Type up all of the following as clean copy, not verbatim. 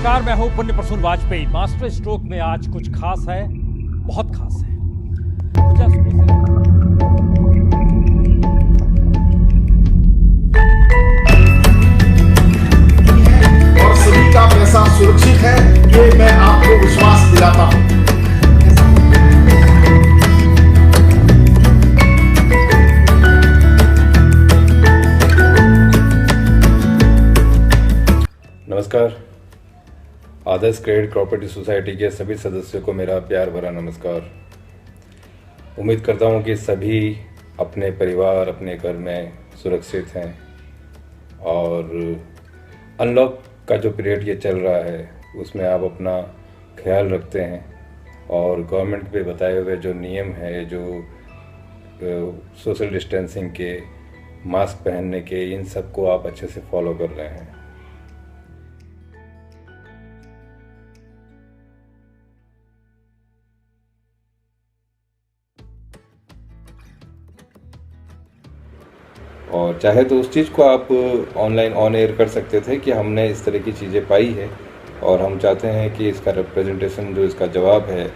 नमस्कार, मैं हूं पुण्य प्रसून वाजपेयी। मास्टर स्ट्रोक में आज कुछ खास है, बहुत खास है। और सभी का पैसा सुरक्षित है, ये मैं आपको विश्वास दिलाता हूं। नमस्कार। आदर्श क्रेडिट कोऑपरेटिव सोसाइटी के सभी सदस्यों को मेरा प्यार भरा नमस्कार। उम्मीद करता हूं कि सभी अपने परिवार, अपने घर में सुरक्षित हैं और अनलॉक का जो पीरियड ये चल रहा है उसमें आप अपना ख्याल रखते हैं और गवर्नमेंट पे बताए हुए जो नियम है, जो सोशल डिस्टेंसिंग के, मास्क पहनने के, इन सब को आप अच्छे से फॉलो कर रहे हैं। और चाहे तो उस चीज़ को आप ऑनलाइन ऑन एयर कर सकते थे कि हमने इस तरह की चीज़ें पाई है और हम चाहते हैं कि इसका रिप्रेजेंटेशन, जो इसका जवाब है,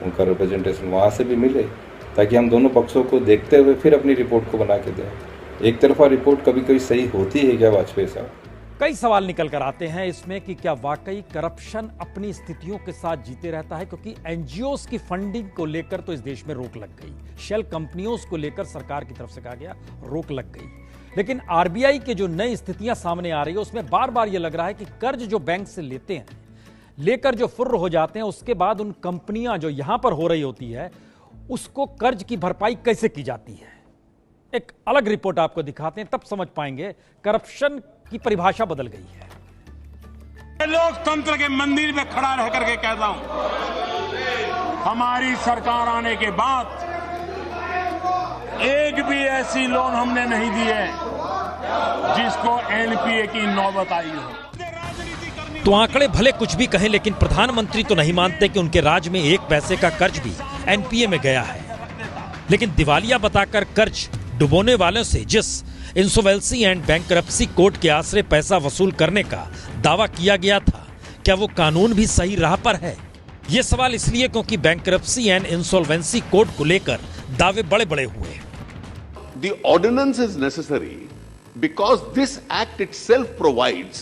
उनका रिप्रेजेंटेशन वहाँ से भी मिले ताकि हम दोनों पक्षों को देखते हुए फिर अपनी रिपोर्ट को बना के दें। एक तरफा रिपोर्ट कभी कभी सही होती है क्या वाजपेयी साहब? कई सवाल निकल कर आते हैं इसमें कि क्या वाकई करप्शन अपनी स्थितियों के साथ जीते रहता है, क्योंकि एनजीओस की फंडिंग को लेकर तो इस देश में रोक लग गई, शेल कंपनियों को लेकर सरकार की तरफ से कहा गया रोक लग गई, लेकिन आरबीआई के जो नई स्थितियां सामने आ रही है उसमें बार बार यह लग रहा है कि कर्ज जो बैंक से लेते हैं, लेकर जो फुर्र हो जाते हैं, उसके बाद उन कंपनियां जो यहां पर हो रही होती है उसको कर्ज की भरपाई कैसे की जाती है। एक अलग रिपोर्ट आपको दिखाते हैं, तब समझ पाएंगे करप्शन की परिभाषा बदल गई है। लोकतंत्र के मंदिर में खड़ा रह करके कहता हूं, हमारी सरकार आने के बाद एक भी ऐसी लोन हमने नहीं दी है जिसको एनपीए की नौबत आई हो। तो आंकड़े भले कुछ भी कहें, लेकिन प्रधानमंत्री तो नहीं मानते कि उनके राज में एक पैसे का कर्ज भी एनपीए में गया है। लेकिन दिवालिया बताकर कर्ज डुबोने वालों से जिस इंसॉल्वेंसी एंड बैंकरप्सी कोर्ट के आश्रय पैसा वसूल करने का दावा किया गया था, क्या वो कानून भी सही राह पर है? ये सवाल इसलिए क्योंकि बैंकरप्सी एंड इंसॉल्वेंसी कोर्ट को लेकर दावे बड़े बड़े हुए। The ordinance is necessary because this act itself provides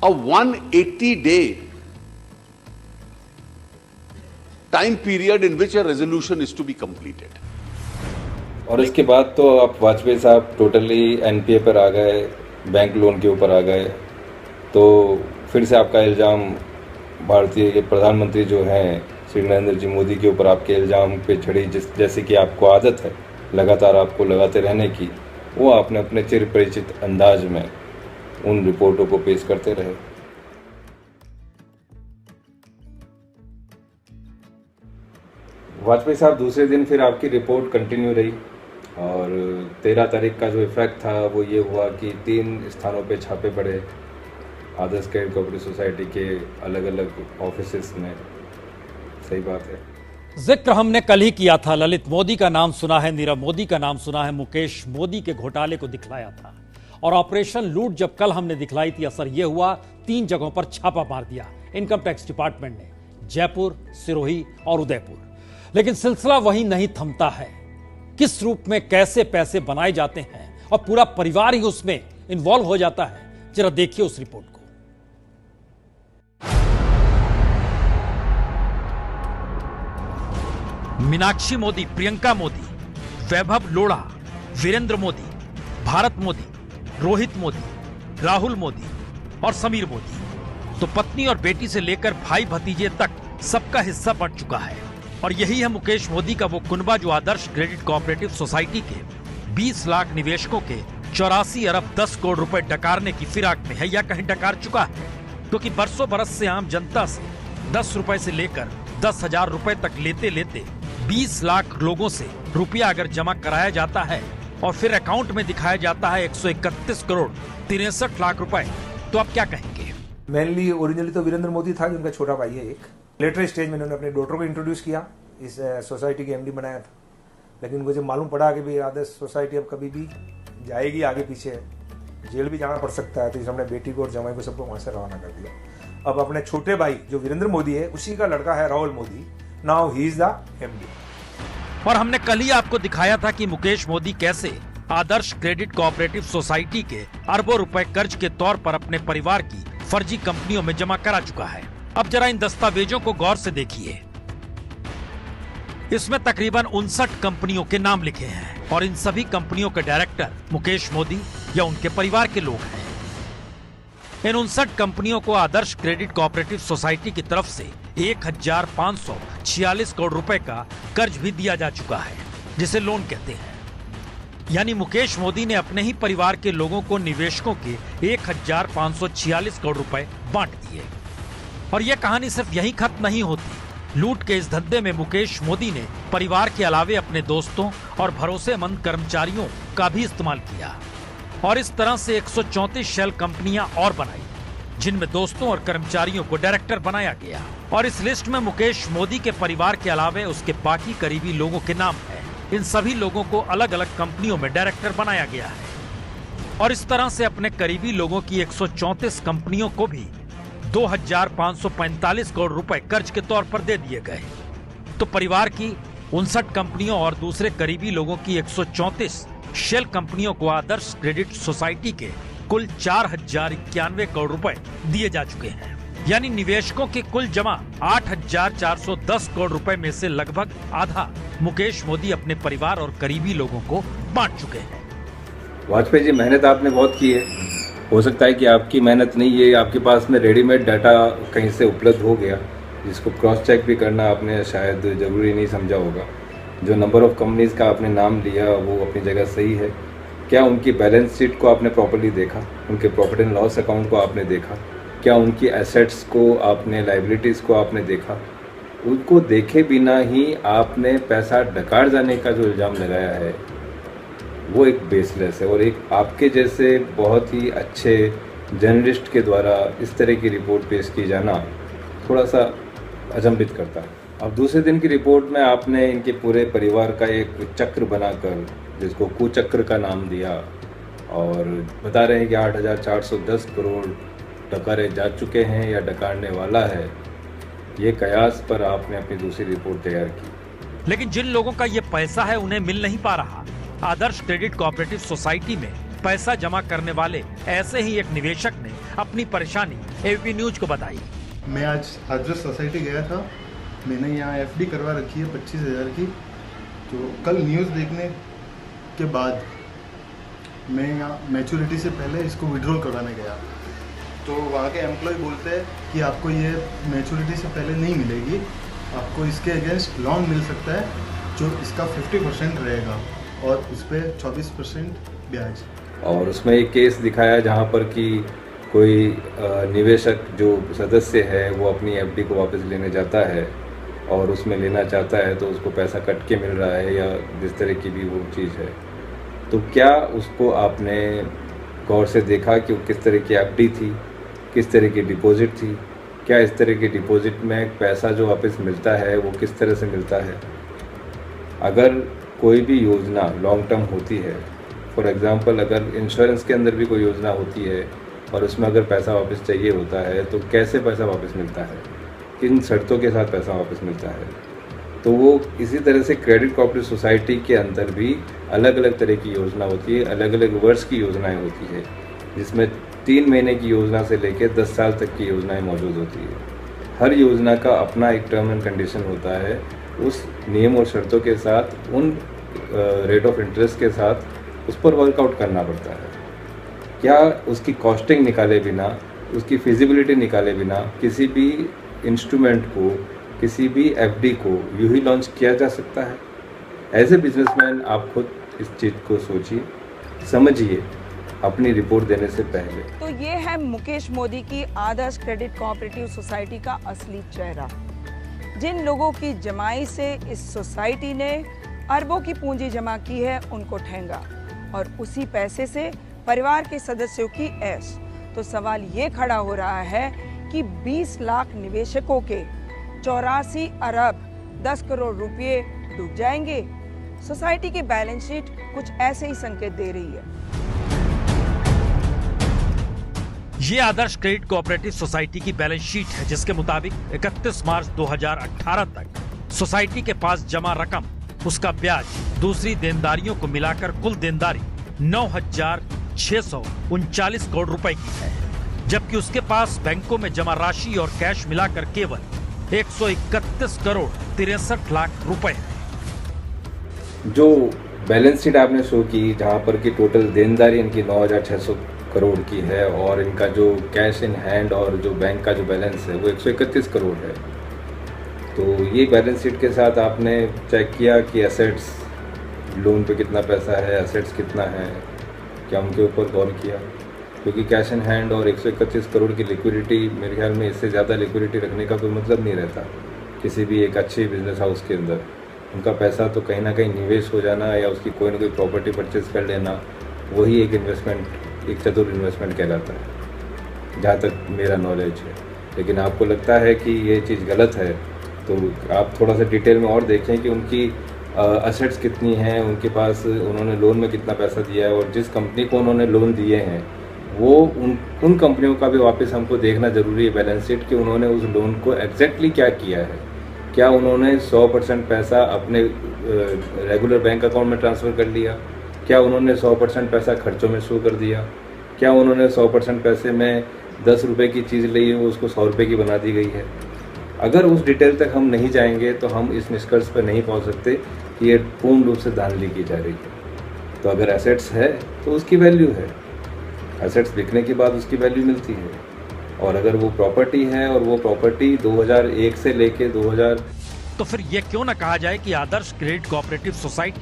a 180-day time period in which a resolution is to be completed. और इसके बाद तो आप वाजपेयी साहब टोटली एनपीए पर आ गए, बैंक लोन के ऊपर आ गए, तो फिर से आपका इल्ज़ाम भारतीय प्रधानमंत्री जो हैं श्री नरेंद्र जी मोदी के ऊपर आपके इल्ज़ाम पे छड़ी, जैसे कि आपको आदत है लगातार आपको लगाते रहने की, वो आपने अपने चिर परिचित अंदाज में उन रिपोर्टों को पेश करते रहे। वाजपेयी साहब दूसरे दिन फिर आपकी रिपोर्ट कंटिन्यू रही और 13 तारीख का जो इफेक्ट था वो ये हुआ कि 3 स्थानों पे छापे पड़े आदर्श क्रेडिट कोऑपरेटिव सोसाइटी के अलग अलग ऑफिसेस में। सही बात है। जिक्र हमने कल ही किया था, ललित मोदी का नाम सुना है, नीरव मोदी का नाम सुना है, मुकेश मोदी के घोटाले को दिखलाया था और ऑपरेशन लूट जब कल हमने दिखलाई थी, असर यह हुआ 3 जगहों पर छापा मार दिया इनकम टैक्स डिपार्टमेंट ने, जयपुर, सिरोही और उदयपुर। लेकिन सिलसिला वहीं नहीं थमता है। किस रूप में कैसे पैसे बनाए जाते हैं और पूरा परिवार ही उसमें इन्वॉल्व हो जाता है, जरा देखिए उस रिपोर्ट को। मीनाक्षी मोदी, प्रियंका मोदी, वैभव लोढ़ा, वीरेंद्र मोदी, भारत मोदी, रोहित मोदी, राहुल मोदी और समीर मोदी, तो पत्नी और बेटी से लेकर भाई भतीजे तक सबका हिस्सा बढ़ चुका है। और यही है मुकेश मोदी का वो कुनबा जो आदर्श क्रेडिट कोऑपरेटिव सोसाइटी के 20 लाख निवेशकों के 84 अरब 10 करोड़ रुपए डकारने की फिराक में है, या कहीं डकार चुका है, क्योंकि बरसों बरस से आम जनता से 10 रुपए से लेकर 10,000 रुपए तक लेते लेते 20 लाख लोगों से रुपया अगर जमा कराया जाता है और फिर अकाउंट में दिखाया जाता है 131 करोड़ 63 लाख रुपए, तो आप क्या कहेंगे? मेनली ओरिजिनली तो वीरेंद्र मोदी था, जिनका छोटा भाई है एक। लेटर स्टेज में उन्होंने अपने डॉटर को इंट्रोड्यूस किया, इस सोसाइटी के एमडी बनाया था, लेकिन मुझे मालूम पड़ा कि भाई आदर्श सोसाइटी अब कभी भी जाएगी आगे पीछे, जेल भी जाना पड़ सकता है, तो इसने अपने बेटी को और जमाई को सबको वहाँ से रवाना कर दिया। अब अपने छोटे भाई जो वीरेंद्र मोदी है उसी का लड़का है Rahul Modi, now he is the MD. और हमने कल ही आपको दिखाया था कि मुकेश मोदी कैसे आदर्श क्रेडिट कोऑपरेटिव सोसाइटी के अरबों रुपए कर्ज के तौर पर अपने परिवार की फर्जी कंपनियों में जमा करा चुका है। अब जरा इन दस्तावेजों को गौर से देखिए। इसमें तकरीबन 59 कंपनियों के नाम लिखे हैं और इन सभी कंपनियों के डायरेक्टर मुकेश मोदी या उनके परिवार के लोग हैं। इन 59 कंपनियों को आदर्श क्रेडिट कोऑपरेटिव सोसाइटी की तरफ से 1546 करोड़ रुपए का कर्ज भी दिया जा चुका है, जिसे लोन कहते हैं। यानी मुकेश मोदी ने अपने ही परिवार के लोगों को निवेशकों के 1546 करोड़ रुपए बांट दिए। और यह कहानी सिर्फ यहीं खत्म नहीं होती। लूट के इस धंधे में मुकेश मोदी ने परिवार के अलावे अपने दोस्तों और भरोसेमंद कर्मचारियों का भी इस्तेमाल किया और इस तरह से 134 शेल कंपनियां और बनाई, जिनमें दोस्तों और कर्मचारियों को डायरेक्टर बनाया गया। और इस लिस्ट में मुकेश मोदी के परिवार के अलावे उसके बाकी करीबी लोगों के नाम है। इन सभी लोगों को अलग अलग कंपनियों में डायरेक्टर बनाया गया है और इस तरह से अपने करीबी लोगों की 134 कंपनियों को भी 2545 करोड़ रुपए कर्ज के तौर पर दे दिए गए। तो परिवार की 59 कंपनियों और दूसरे करीबी लोगों की 134 शेल कंपनियों को आदर्श क्रेडिट सोसाइटी के कुल 4091 करोड़ रुपए दिए जा चुके हैं। यानी निवेशकों के कुल जमा 8410 करोड़ रुपए में से लगभग आधा मुकेश मोदी अपने परिवार और करीबी लोगों को बांट चुके हैं। वाजपेयी जी, मेहनत आपने बहुत की है। हो सकता है कि आपकी मेहनत नहीं है, आपके पास में रेडीमेड डाटा कहीं से उपलब्ध हो गया, जिसको क्रॉस चेक भी करना आपने शायद ज़रूरी नहीं समझा होगा। जो नंबर ऑफ कंपनीज का आपने नाम लिया वो अपनी जगह सही है। क्या उनकी बैलेंस शीट को आपने प्रॉपर्ली देखा? उनके प्रॉफिट एंड लॉस अकाउंट को आपने देखा? क्या उनकी एसेट्स को आपने, लाइबिलिटीज़ को आपने देखा? उनको देखे बिना ही आपने पैसा डकार जाने का जो इल्ज़ाम लगाया है वो एक बेसलेस है। और एक आपके जैसे बहुत ही अच्छे जर्नलिस्ट के द्वारा इस तरह की रिपोर्ट पेश की जाना थोड़ा सा अचंभित करता है। अब दूसरे दिन की रिपोर्ट में आपने इनके पूरे परिवार का एक चक्र बनाकर, जिसको कुचक्र का नाम दिया, और बता रहे हैं कि 8410 करोड़ डकारे जा चुके हैं या डकारने वाला है। ये कयास पर आपने अपनी दूसरी रिपोर्ट तैयार की। लेकिन जिन लोगों का ये पैसा है उन्हें मिल नहीं पा रहा। आदर्श क्रेडिट कोऑपरेटिव सोसाइटी में पैसा जमा करने वाले ऐसे ही एक निवेशक ने अपनी परेशानी एबीपी न्यूज को बताई। मैं आज आदर्श सोसाइटी गया था। मैंने यहाँ एफडी करवा रखी है 25,000 की। तो कल न्यूज़ देखने के बाद मैं यहाँ मैच्योरिटी से पहले इसको विड्रॉल करवाने गया, तो वहाँ के एम्प्लॉय बोलते हैं कि आपको ये मैच्योरिटी से पहले नहीं मिलेगी, आपको इसके अगेंस्ट लोन मिल सकता है जो इसका 50% रहेगा और उस पर 24% ब्याज। और उसमें एक केस दिखाया जहाँ पर कि कोई निवेशक जो सदस्य है वो अपनी एफडी को वापस लेने जाता है और उसमें लेना चाहता है तो उसको पैसा कट के मिल रहा है या जिस तरह की भी वो चीज़ है। तो क्या उसको आपने गौर से देखा कि वो किस तरह की एफडी थी, किस तरह की डिपॉजिट थी? क्या इस तरह की डिपॉजिट में पैसा जो वापस मिलता है वो किस तरह से मिलता है? अगर कोई भी योजना लॉन्ग टर्म होती है, फॉर एग्जांपल अगर इंश्योरेंस के अंदर भी कोई योजना होती है और उसमें अगर पैसा वापस चाहिए होता है तो कैसे पैसा वापस मिलता है, किन शर्तों के साथ पैसा वापस मिलता है? तो वो इसी तरह से क्रेडिट कोऑपरेटिव सोसाइटी के अंदर भी अलग अलग तरह की योजना होती है, अलग अलग वर्ष की योजनाएं होती है, जिसमें 3 महीने की योजना से लेकर 10 साल तक की योजनाएं मौजूद होती है। हर योजना का अपना एक टर्म एंड कंडीशन होता है, उस नियम और शर्तों के साथ, उन रेट ऑफ इंटरेस्ट के साथ उस पर वर्कआउट करना पड़ता है। क्या उसकी कॉस्टिंग निकाले बिना, उसकी फिजिबिलिटी निकाले बिना किसी भी इंस्ट्रूमेंट को, किसी भी एफडी को यूं ही लॉन्च किया जा सकता है? एज ए बिजनेसमैन आप खुद इस चीज़ को सोचिए, समझिए अपनी रिपोर्ट देने से पहले। तो ये है मुकेश मोदी की आदर्श क्रेडिट कोऑपरेटिव सोसाइटी का असली चेहरा। जिन लोगों की जमाई से इस सोसाइटी ने अरबों की पूंजी जमा की है उनको ठेंगा और उसी पैसे से परिवार के सदस्यों की ऐश। तो सवाल ये खड़ा हो रहा है कि 20 लाख निवेशकों के 84 अरब 10 करोड़ रुपए डूब जाएंगे। सोसाइटी की बैलेंस शीट कुछ ऐसे ही संकेत दे रही है। ये आदर्श क्रेडिट कोऑपरेटिव सोसाइटी की बैलेंस शीट है, जिसके मुताबिक 31 मार्च 2018 तक सोसाइटी के पास जमा रकम, उसका ब्याज, दूसरी देनदारियों को मिलाकर कुल देनदारी 9,639 करोड़ रुपए की है, जबकि उसके पास बैंकों में जमा राशि और कैश मिलाकर केवल 131 करोड़ 63 लाख रुपए है। जो बैलेंस शीट आपने शो की, जहां पर की टोटल देनदारी इनकी 9,600 करोड़ की है और इनका जो कैश इन हैंड और जो बैंक का जो बैलेंस है वो 131 करोड़ है। तो ये बैलेंस शीट के साथ आपने चेक किया कि एसेट्स, लोन पे कितना पैसा है, एसेट्स कितना है, क्या उनके ऊपर गौर किया? क्योंकि कैश इन हैंड और 131 करोड़ की लिक्विडिटी, मेरे ख्याल में इससे ज़्यादा लिक्विडिटी रखने का कोई मतलब नहीं रहता किसी भी एक अच्छे बिजनेस हाउस के अंदर। उनका पैसा तो कहीं ना कहीं निवेश हो जाना या उसकी कोई ना कोई प्रॉपर्टी परचेज कर लेना, वही एक इन्वेस्टमेंट, एक चतुर इन्वेस्टमेंट कहलाता है, जहाँ तक मेरा नॉलेज है। लेकिन आपको लगता है कि ये चीज़ गलत है, तो आप थोड़ा सा डिटेल में और देखें कि उनकी असेट्स कितनी हैं, उनके पास उन्होंने लोन में कितना पैसा दिया है और जिस कंपनी को उन्होंने लोन दिए हैं वो उन कंपनियों का भी वापस हमको देखना ज़रूरी है बैलेंस शीट कि उन्होंने उस लोन को एग्जैक्टली क्या किया है। क्या उन्होंने 100% पैसा अपने रेगुलर बैंक अकाउंट में ट्रांसफ़र कर लिया? क्या उन्होंने 100% पैसा खर्चों में शो कर दिया? क्या उन्होंने 100% पैसे में 10 रुपये की चीज़ ली है वो उसको 100 रुपये की बना दी गई है? अगर उस डिटेल तक हम नहीं जाएंगे तो हम इस निष्कर्ष पर नहीं पहुंच सकते कि ये पूर्ण रूप से धांधली की जा रही है। तो अगर एसेट्स है तो उसकी वैल्यू है, एसेट्स बिकने के बाद उसकी वैल्यू मिलती है। और अगर वो प्रॉपर्टी है और वो प्रॉपर्टी 2001 से लेके 2000, तो फिर ये क्यों ना कहा जाए कि आदर्श क्रेडिट कोऑपरेटिव सोसाइटी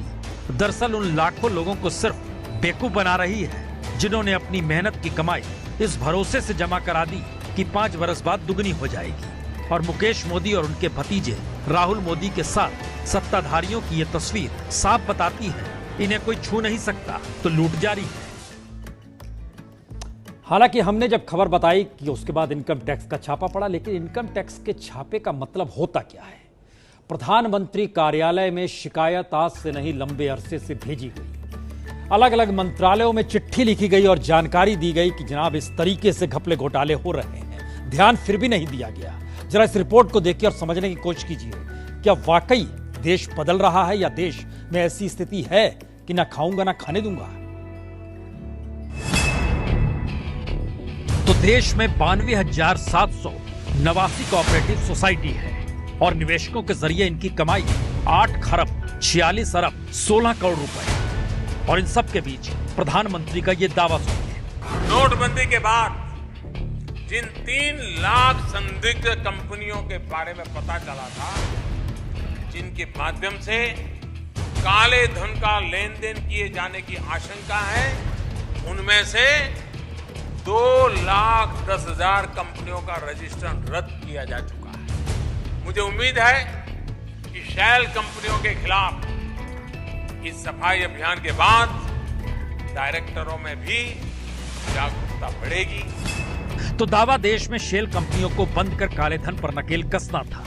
दरअसल उन लाखों लोगों को सिर्फ बेवकूफ बना रही है जिन्होंने अपनी मेहनत की कमाई इस भरोसे से जमा करा दी कि 5 वर्ष बाद दुगनी हो जाएगी। और मुकेश मोदी और उनके भतीजे राहुल मोदी के साथ सत्ताधारियों की ये तस्वीर साफ बताती है, इन्हें कोई छू नहीं सकता, तो लूट जारी है। हालांकि हमने जब खबर बताई कि उसके बाद इनकम टैक्स का छापा पड़ा, लेकिन इनकम टैक्स के छापे का मतलब होता क्या है? प्रधानमंत्री कार्यालय में शिकायत आज से नहीं लंबे अरसे से भेजी गई, अलग अलग मंत्रालयों में चिट्ठी लिखी गई और जानकारी दी गई कि जनाब इस तरीके से घपले घोटाले हो रहे हैं। ध्यान फिर भी नहीं दिया गया। जरा इस रिपोर्ट को देखिए और समझने की कोशिश कीजिए, क्या वाकई देश बदल रहा है या देश में ऐसी स्थिति है कि ना खाऊंगा ना खाने दूंगा? तो देश में 92,789 कोऑपरेटिव सोसाइटी है और निवेशकों के जरिए इनकी कमाई 8 खरब 46 अरब 16 करोड़ रुपए। और इन सब के बीच प्रधानमंत्री का ये दावा सुनिए। नोटबंदी के बाद जिन 3 लाख संदिग्ध कंपनियों के बारे में पता चला था, जिनके माध्यम से काले धन का लेन देन किए जाने की आशंका है, उनमें से 2,10,000 कंपनियों का रजिस्ट्रेशन रद्द किया जा चुका है। मुझे उम्मीद है कि शैल कंपनियों के खिलाफ इस सफाई अभियान के बाद डायरेक्टरों में भी जागरूकता बढ़ेगी। तो दावा देश में शेल कंपनियों को बंद कर काले धन पर नकेल कसना था,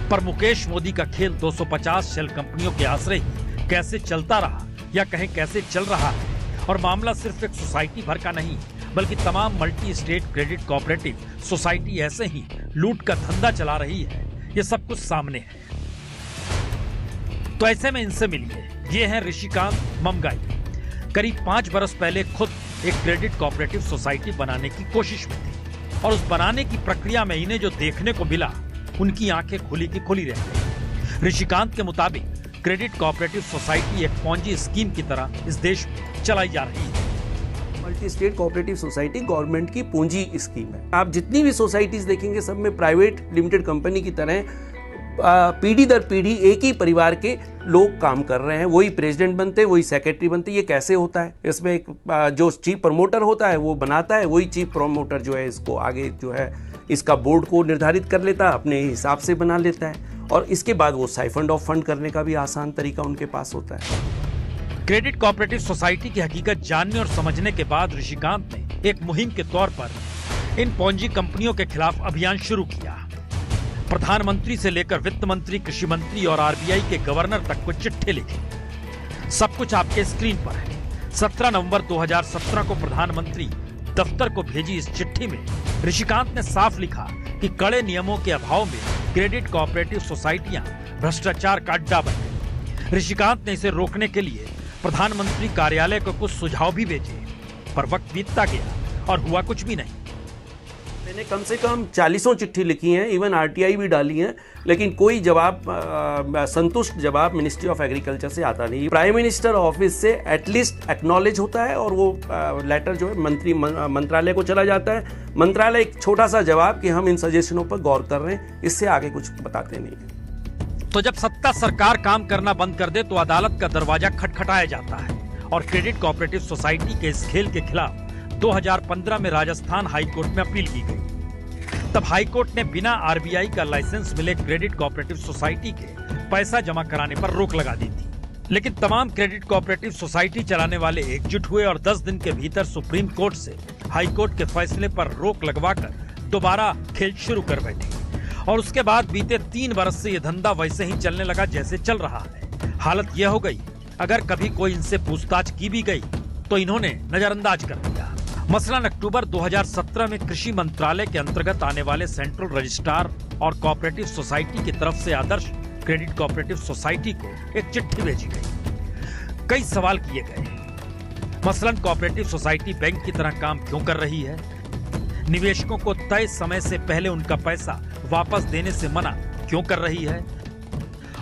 पर मुकेश मोदी का खेल 250 शेल कंपनियों के आश्रय ही कैसे चलता रहा या कहें कैसे चल रहा है। और मामला सिर्फ एक सोसाइटी भर का नहीं, बल्कि तमाम multi state credit cooperative society ऐसे ही लूट का धंधा चला रही है, ये सब कुछ सामने है। तो ऐसे में इनसे मिलिए, ये हैं ऋषिकांत ममगाई। करीब 5 बरस पहले खुद एक क्रेडिट कोऑपरेटिव सोसाइटी बनाने की कोशिश में थे और उस बनाने की प्रक्रिया में इन्हें जो देखने को मिला, उनकी आंखें खुली की खुली रह गई। ऋषिकांत के मुताबिक क्रेडिट कोऑपरेटिव सोसाइटी एक पॉन्जी स्कीम की तरह इस देश में चलाई जा रही है। Multi state cooperative society government की पूंजी स्कीम है। आप जितनी भी सोसाइटीज देखेंगे सब में प्राइवेट लिमिटेड कंपनी की तरह पीढ़ी दर पीढ़ी एक ही परिवार के लोग काम कर रहे हैं, वही प्रेसिडेंट बनते हैं, वही सेक्रेटरी बनते हैं। ये कैसे होता है? इसमें एक जो चीफ प्रमोटर होता है वो बनाता है, वही चीफ प्रमोटर जो है इसको आगे जो है इसका बोर्ड को निर्धारित कर लेता है, अपने हिसाब से बना लेता है और इसके बाद वो साइफंड ऑफ फंड करने का भी आसान तरीका उनके पास होता है। क्रेडिट कोऑपरेटिव सोसाइटी की हकीकत जानने और समझने के बाद ऋषिकांत ने एक मुहिम के तौर पर इन पॉन्जी कंपनियों के खिलाफ अभियान शुरू किया। प्रधानमंत्री से लेकर वित्त मंत्री, कृषि मंत्री और आरबीआई के गवर्नर तक को चिट्ठी लिखी। सब कुछ आपके स्क्रीन पर है। 17 नवंबर 2017 को प्रधानमंत्री दफ्तर को भेजी इस चिट्ठी में ऋषिकांत ने साफ लिखा कि कड़े नियमों के अभाव में क्रेडिट कोऑपरेटिव सोसाइटियां भ्रष्टाचार का अड्डा बन गई। ऋषिकांत ने इसे रोकने के लिए प्रधानमंत्री कार्यालय को कुछ सुझाव भी भेजे, पर वक्त बीतता गया और हुआ कुछ भी नहीं। मैंने कम से कम 40 चिट्ठी लिखी हैं, इवन आरटीआई भी डाली हैं, लेकिन कोई जवाब, संतुष्ट जवाब मिनिस्ट्री ऑफ एग्रीकल्चर से आता नहीं। प्राइम मिनिस्टर ऑफिस से एटलीस्ट एक्नॉलेज होता है और वो लेटर जो है मंत्रालय को चला जाता है। मंत्रालय एक छोटा सा जवाब कि हम इन सजेशनों पर गौर कर रहे हैं, इससे आगे कुछ बताते नहीं। तो जब सत्ता सरकार काम करना बंद कर दे तो अदालत का दरवाजा खटखटाया जाता है और क्रेडिट कोऑपरेटिव सोसाइटी के इस खेल के खिलाफ 2015 में राजस्थान हाईकोर्ट में अपील की गई। तब हाईकोर्ट ने बिना आरबीआई का लाइसेंस मिले क्रेडिट कोऑपरेटिव सोसाइटी के पैसा जमा कराने पर रोक लगा दी थी। लेकिन तमाम क्रेडिट कोऑपरेटिव सोसाइटी चलाने वाले एकजुट हुए और 10 दिन के भीतर सुप्रीम कोर्ट से हाईकोर्ट के फैसले पर रोक लगवाकर दोबारा खेल शुरू कर बैठे। और उसके बाद बीते 3 बरस से यह धंधा वैसे ही चलने लगा जैसे चल रहा है। हालत यह हो गई, अगर कभी कोई इनसे पूछताछ की भी गई तो इन्होंने नजरअंदाज कर दिया। मसलन अक्टूबर 2017 में कृषि मंत्रालय के अंतर्गत आने वाले सेंट्रल रजिस्ट्रार और कोऑपरेटिव सोसाइटी की तरफ से आदर्श क्रेडिट कोऑपरेटिव सोसाइटी को एक चिट्ठी भेजी गई। कई सवाल किए गए। मसलन कोऑपरेटिव सोसाइटी बैंक की तरह काम क्यों कर रही है? निवेशकों को तय समय से पहले उनका पैसा वापस देने से मना क्यों कर रही है?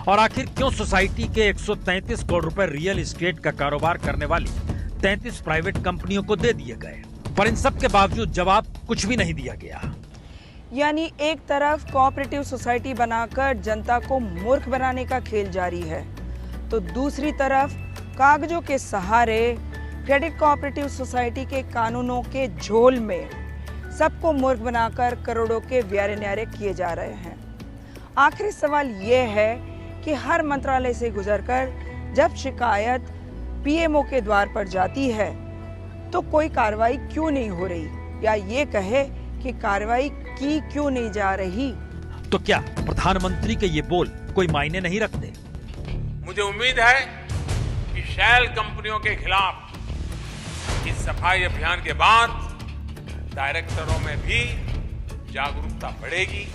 और आखिर क्यों सोसाइटी के 133 करोड़ रुपए रियल एस्टेट का कारोबार करने वाली 33 प्राइवेट कंपनियों को दे दिए गए? पर इन सब के बावजूद जवाब कुछ भी नहीं दिया गया। यानी एक तरफ कोऑपरेटिव सोसाइटी बनाकर जनता को मूर्ख बनाने का खेल जारी है, तो दूसरी तरफ कागजों के सहारे क्रेडिट कोऑपरेटिव सोसाइटी के कानूनों के झोल में सबको मूर्ख बनाकर करोड़ों के ब्यारे न्यारे किए जा रहे हैं। आखिरी सवाल यह है कि हर मंत्रालय से गुजरकर जब शिकायत पीएमओ के द्वार पर जाती है तो कोई कार्रवाई क्यों नहीं हो रही, या ये कहे कि कार्रवाई की क्यों नहीं जा रही? तो क्या प्रधानमंत्री के ये बोल कोई मायने नहीं रखते? मुझे उम्मीद है कि शैल कंपनियों के खिलाफ इस सफाई अभियान के बाद डायरेक्टरों में भी जागरूकता बढ़ेगी।